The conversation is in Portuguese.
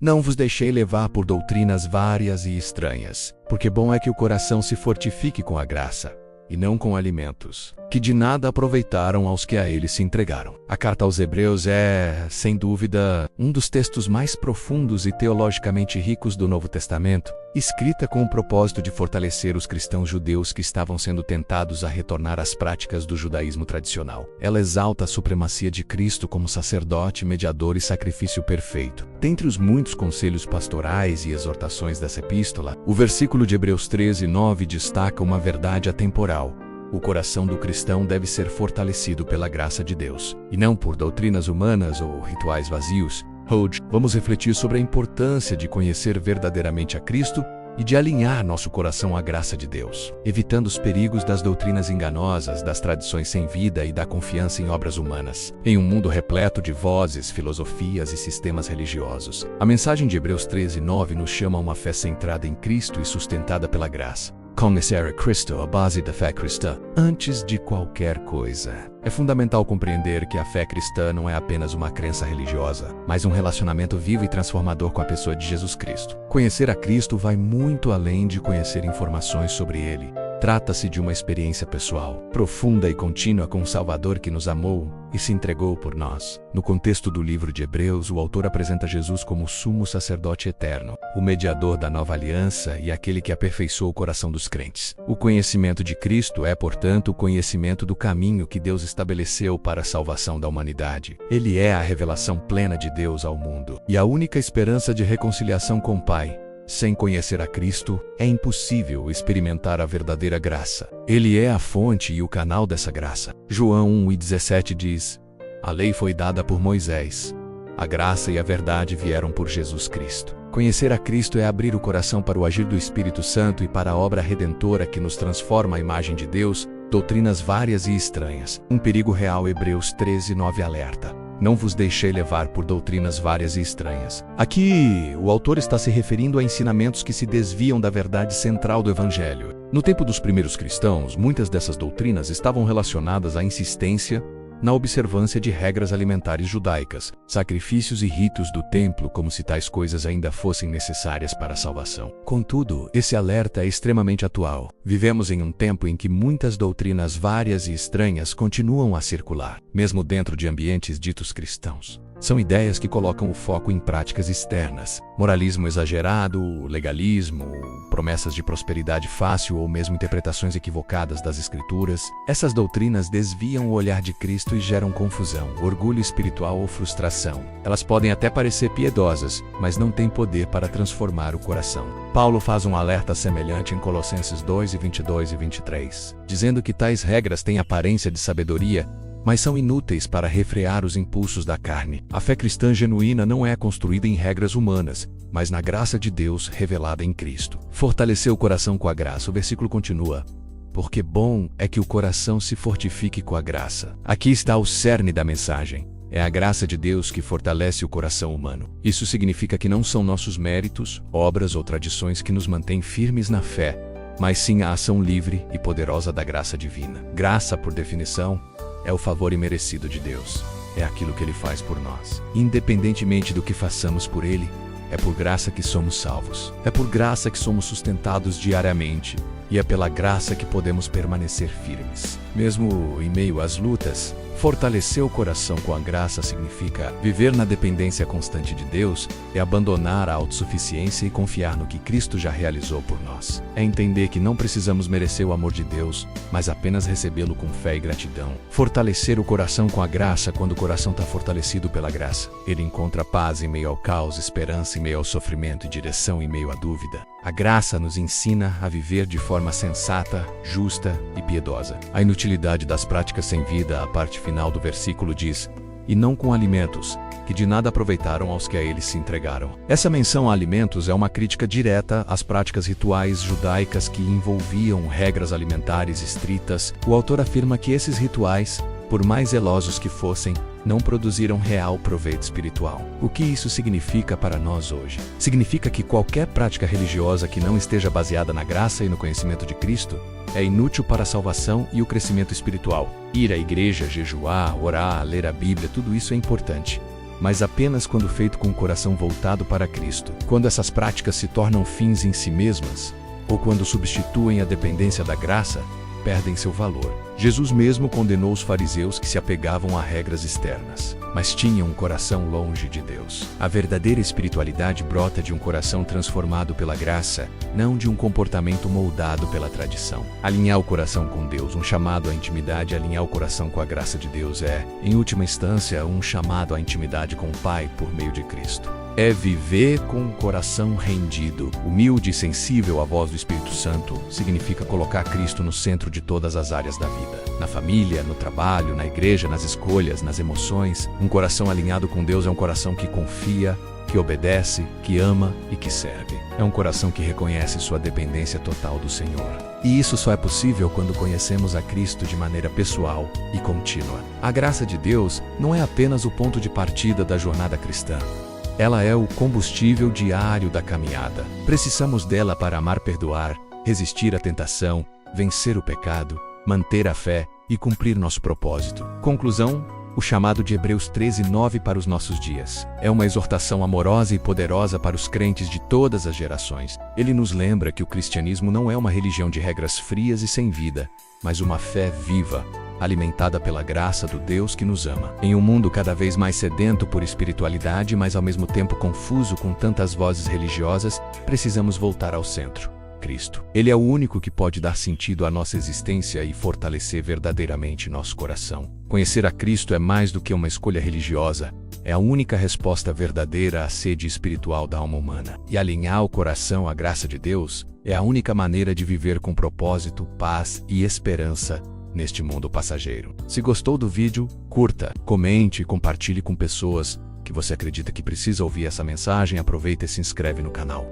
Não vos deixei levar por doutrinas várias e estranhas, porque bom é que o coração se fortifique com a graça, e não com alimentos, que de nada aproveitaram aos que a ele se entregaram. A carta aos Hebreus é, sem dúvida, um dos textos mais profundos e teologicamente ricos do Novo Testamento, escrita com o propósito de fortalecer os cristãos judeus que estavam sendo tentados a retornar às práticas do judaísmo tradicional. Ela exalta a supremacia de Cristo como sacerdote, mediador e sacrifício perfeito. Dentre os muitos conselhos pastorais e exortações dessa epístola, o versículo de Hebreus 13:9 destaca uma verdade atemporal. O coração do cristão deve ser fortalecido pela graça de Deus, e não por doutrinas humanas ou rituais vazios. Hoje, vamos refletir sobre a importância de conhecer verdadeiramente a Cristo e de alinhar nosso coração à graça de Deus, evitando os perigos das doutrinas enganosas, das tradições sem vida e da confiança em obras humanas. Em um mundo repleto de vozes, filosofias e sistemas religiosos, a mensagem de Hebreus 13:9 nos chama a uma fé centrada em Cristo e sustentada pela graça. Conhecer a Cristo, a base da fé cristã, antes de qualquer coisa. É fundamental compreender que a fé cristã não é apenas uma crença religiosa, mas um relacionamento vivo e transformador com a pessoa de Jesus Cristo. Conhecer a Cristo vai muito além de conhecer informações sobre Ele. Trata-se de uma experiência pessoal, profunda e contínua com o Salvador que nos amou e se entregou por nós. No contexto do livro de Hebreus, o autor apresenta Jesus como o sumo sacerdote eterno, o mediador da nova aliança e aquele que aperfeiçoou o coração dos crentes. O conhecimento de Cristo é, portanto, o conhecimento do caminho que Deus estabeleceu para a salvação da humanidade. Ele é a revelação plena de Deus ao mundo e a única esperança de reconciliação com o Pai. Sem conhecer a Cristo, é impossível experimentar a verdadeira graça. Ele é a fonte e o canal dessa graça. João 1:17 diz: A lei foi dada por Moisés. A graça e a verdade vieram por Jesus Cristo. Conhecer a Cristo é abrir o coração para o agir do Espírito Santo e para a obra redentora que nos transforma à imagem de Deus. Doutrinas várias e estranhas. Um perigo real. Hebreus 13:9 alerta: Não vos deixei levar por doutrinas várias e estranhas. Aqui, o autor está se referindo a ensinamentos que se desviam da verdade central do Evangelho. No tempo dos primeiros cristãos, muitas dessas doutrinas estavam relacionadas à insistência na observância de regras alimentares judaicas, sacrifícios e ritos do templo, como se tais coisas ainda fossem necessárias para a salvação. Contudo, esse alerta é extremamente atual. Vivemos em um tempo em que muitas doutrinas várias e estranhas continuam a circular, mesmo dentro de ambientes ditos cristãos. São ideias que colocam o foco em práticas externas, moralismo exagerado, legalismo, promessas de prosperidade fácil ou mesmo interpretações equivocadas das Escrituras. Essas doutrinas desviam o olhar de Cristo e geram confusão, orgulho espiritual ou frustração. Elas podem até parecer piedosas, mas não têm poder para transformar o coração. Paulo faz um alerta semelhante em Colossenses 2:22 e 23, dizendo que tais regras têm aparência de sabedoria, mas são inúteis para refrear os impulsos da carne. A fé cristã genuína não é construída em regras humanas, mas na graça de Deus revelada em Cristo. Fortalecer o coração com a graça. O versículo continua: Porque bom é que o coração se fortifique com a graça. Aqui está o cerne da mensagem. É a graça de Deus que fortalece o coração humano. Isso significa que não são nossos méritos, obras ou tradições que nos mantêm firmes na fé, mas sim a ação livre e poderosa da graça divina. Graça, por definição, é o favor imerecido de Deus. É aquilo que Ele faz por nós. Independentemente do que façamos por Ele, é por graça que somos salvos. É por graça que somos sustentados diariamente. E é pela graça que podemos permanecer firmes. Mesmo em meio às lutas, fortalecer o coração com a graça significa viver na dependência constante de Deus e abandonar a autossuficiência e confiar no que Cristo já realizou por nós. É entender que não precisamos merecer o amor de Deus, mas apenas recebê-lo com fé e gratidão. Fortalecer o coração com a graça. Quando o coração está fortalecido pela graça, ele encontra paz em meio ao caos, esperança em meio ao sofrimento e direção em meio à dúvida. A graça nos ensina a viver de forma sensata, justa e piedosa. A inutilidade das práticas sem vida. A parte final do versículo diz: E não com alimentos, que de nada aproveitaram aos que a eles se entregaram. Essa menção a alimentos é uma crítica direta às práticas rituais judaicas que envolviam regras alimentares estritas. O autor afirma que esses rituais, por mais zelosos que fossem, não produziram real proveito espiritual. O que isso significa para nós hoje? Significa que qualquer prática religiosa que não esteja baseada na graça e no conhecimento de Cristo é inútil para a salvação e o crescimento espiritual. Ir à igreja, jejuar, orar, ler a Bíblia, tudo isso é importante. mas apenas quando feito com o coração voltado para Cristo. Quando essas práticas se tornam fins em si mesmas, ou quando substituem a dependência da graça, perdem seu valor. Jesus mesmo condenou os fariseus que se apegavam a regras externas, mas tinham um coração longe de Deus. A verdadeira espiritualidade brota de um coração transformado pela graça, não de um comportamento moldado pela tradição. Alinhar o coração com Deus, um chamado à intimidade. Alinhar o coração com a graça de Deus é, em última instância, um chamado à intimidade com o Pai por meio de Cristo. É viver com o coração rendido, humilde e sensível à voz do Espírito Santo. Significa colocar Cristo no centro de todas as áreas da vida. Na família, no trabalho, na igreja, nas escolhas, nas emoções. Um coração alinhado com Deus é um coração que confia, que obedece, que ama e que serve. É um coração que reconhece sua dependência total do Senhor. E isso só é possível quando conhecemos a Cristo de maneira pessoal e contínua. A graça de Deus não é apenas o ponto de partida da jornada cristã. Ela é o combustível diário da caminhada. Precisamos dela para amar, perdoar, resistir à tentação, vencer o pecado, manter a fé e cumprir nosso propósito. Conclusão: o chamado de Hebreus 13:9 para os nossos dias é uma exortação amorosa e poderosa para os crentes de todas as gerações. Ele nos lembra que o cristianismo não é uma religião de regras frias e sem vida, mas uma fé viva, alimentada pela graça do Deus que nos ama. Em um mundo cada vez mais sedento por espiritualidade, mas ao mesmo tempo confuso com tantas vozes religiosas, precisamos voltar ao centro: Cristo. Ele é o único que pode dar sentido à nossa existência e fortalecer verdadeiramente nosso coração. Conhecer a Cristo é mais do que uma escolha religiosa, é a única resposta verdadeira à sede espiritual da alma humana. E alinhar o coração à graça de Deus é a única maneira de viver com propósito, paz e esperança neste mundo passageiro. Se gostou do vídeo, curta, comente e compartilhe com pessoas que você acredita que precisa ouvir essa mensagem. Aproveita e se inscreve no canal.